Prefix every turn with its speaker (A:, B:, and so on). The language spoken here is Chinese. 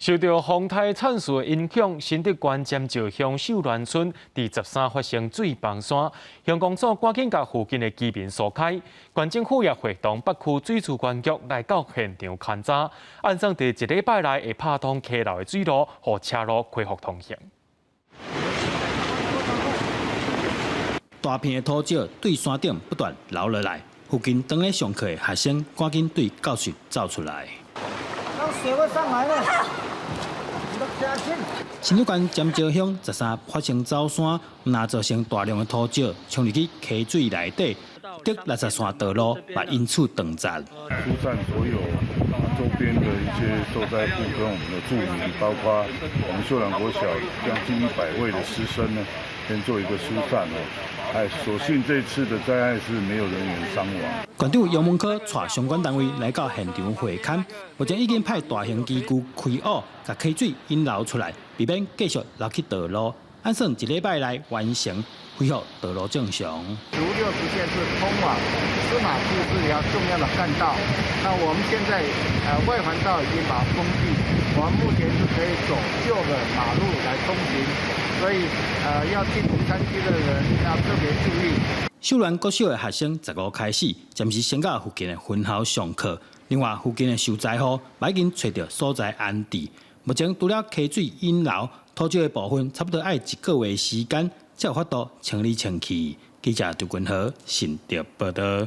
A: 受到风台产树的影响，新德县尖石乡秀峦村第13发生水崩山，乡公所赶紧把附近的居民疏开。县政府也会同北区水资管局来到现场勘查，按算在1礼拜内会拍通溪流的水路，让车路恢复通行。
B: 大片的土石对山顶不断流落来，附近当咧上课的学生赶紧对教室走出来。
C: 让水位上来了，
B: 新德县尖石乡13发生走山，那造成大量的土石冲入去溪水内底，得60线道路也因此断绝。
D: 疏散所有周边的一些受灾户跟我们的住民，包括我们秀峦国小将近100位的师生呢，先做一个疏散所幸这次的灾害是没有人员伤亡。
B: 县长杨文科带相关单位来到现场会勘，目前已经派大型机具开挖，把溪水引流出来，避免继续流去道路。按算1礼拜内完成，恢复道路正常。
C: 如60线是通往司马库这条重要的干道，那我们现在外环道已经把它封闭，我们目前是可以走旧的马路来通行。所以，要进红山区的人要特别注意。
B: 秀峦国小的学生15开始，暂时先到附近的分校上课。另外，附近的受灾户已经找到所在安置。目前除了溪水引流，土石的部分差不多要1个月时间才有法度清理清气。记者杜君豪，新竹报道。